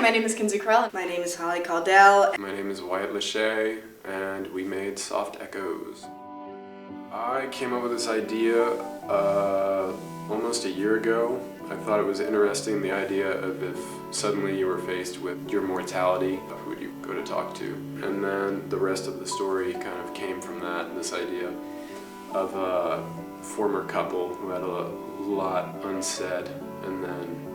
my name is Kinzie Correll. My name is Holly Caldell. My name is Wyatt Lasche, and we made Soft Echoes. I came up with this idea almost a year ago. I thought it was interesting, the idea of if suddenly you were faced with your mortality, who would you go to talk to? And then the rest of the story kind of came from that, this idea of a former couple who had a lot unsaid, and then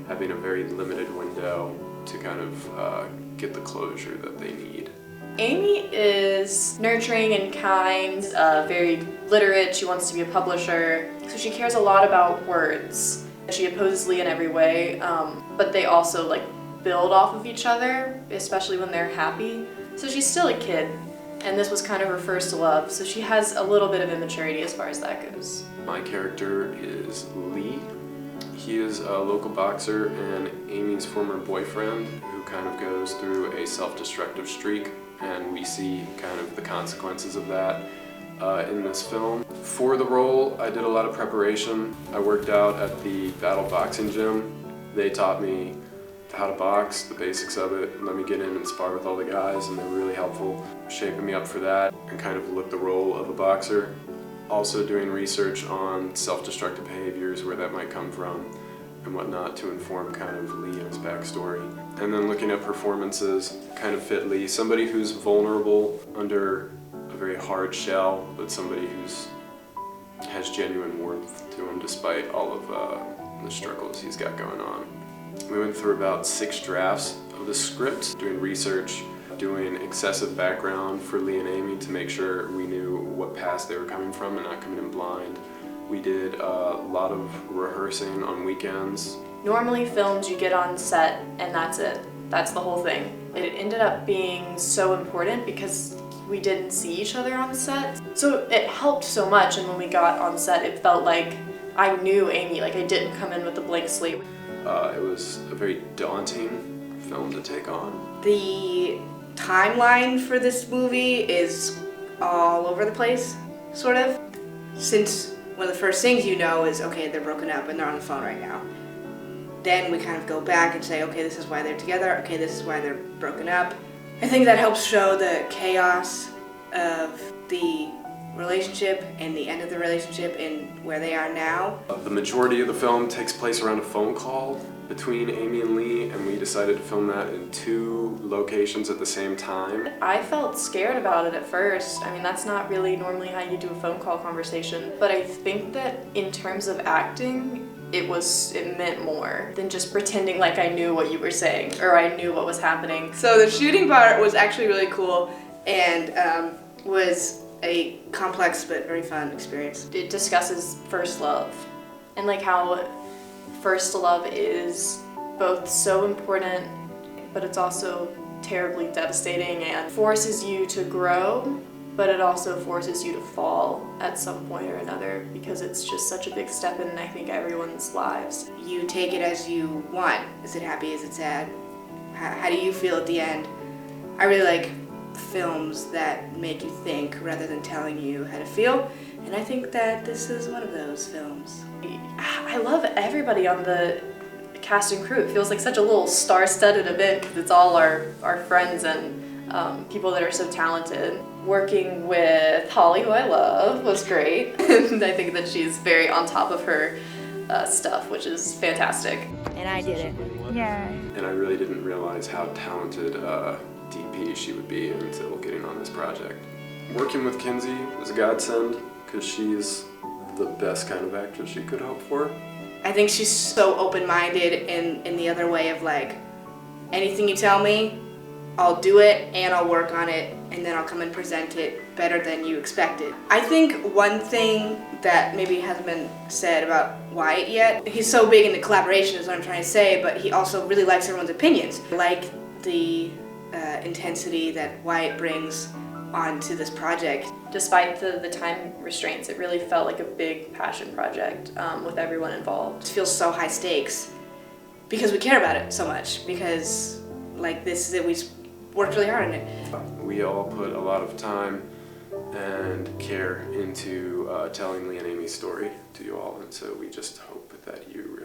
having a very limited window to kind of get the closure that they need. Amy is nurturing and kind, very literate. She wants to be a publisher, so she cares a lot about words. She opposes Lee in every way, but they also build off of each other, especially when they're happy. So she's still a kid, and this was kind of her first love, so she has a little bit of immaturity as far as that goes. My character is Lee. He is a local boxer and Amy's former boyfriend who kind of goes through a self-destructive streak, and we see kind of the consequences of that in this film. For the role, I did a lot of preparation. I worked out at the Battle Boxing Gym. They taught me how to box, the basics of it, and let me get in and spar with all the guys, and they were really helpful, shaping me up for that and kind of look the role of a boxer. Also doing research on self-destructive behaviors, where that might come from and whatnot, to inform kind of Lee and his backstory. And then looking at performances, kind of fit Lee, somebody who's vulnerable under a very hard shell, but somebody who's has genuine warmth to him despite all of the struggles he's got going on. We went through about 6 drafts of the script, doing research, doing excessive background for Lee and Amy to make sure we knew what past they were coming from and not coming in blind. We did a lot of rehearsing on weekends. Normally films you get on set and that's it. That's the whole thing. It ended up being so important because we didn't see each other on set. So it helped so much, and when we got on set it felt like I knew Amy, I didn't come in with a blank slate. It was a very daunting film to take on. The timeline for this movie is all over the place, sort of. Since one of the first things you know is, okay, they're broken up and they're on the phone right now. Then we kind of go back and say, okay, this is why they're together, okay, this is why they're broken up. I think that helps show the chaos of the relationship and the end of the relationship and where they are now. The majority of the film takes place around a phone call between Amy and Lee, and we decided to film that in 2 locations at the same time. I felt scared about it at first. I mean, that's not really normally how you do a phone call conversation, but I think that in terms of acting, it meant more than just pretending like I knew what you were saying or I knew what was happening. So the shooting part was actually really cool and was a complex but very fun experience. It discusses first love and how first love is both so important, but it's also terribly devastating and forces you to grow, but it also forces you to fall at some point or another because it's just such a big step in, I think, everyone's lives. You take it as you want. Is it happy? Is it sad? How do you feel at the end? I really like films that make you think rather than telling you how to feel, and I think that this is one of those films. I love everybody on the cast and crew. It feels like such a little star-studded event because it's all our friends and people that are so talented. Working with Holly, who I love, was great. And I think that she's very on top of her stuff, which is fantastic. And I did it. Yeah. And I really didn't realize how talented DP she would be until getting on this project. Working with Kinzie was a godsend because she's the best kind of actress you could hope for. I think she's so open-minded in the other way of anything you tell me, I'll do it and I'll work on it and then I'll come and present it better than you expected. I think one thing that maybe hasn't been said about Wyatt yet, he's so big into collaboration is what I'm trying to say, but he also really likes everyone's opinions. I like the intensity that Wyatt brings onto this project. Despite the time restraints, it really felt like a big passion project with everyone involved. It feels so high stakes because we care about it so much, because this is it, we worked really hard on it. We all put a lot of time and care into telling Lee and Amy's story to you all, and so we just hope that you really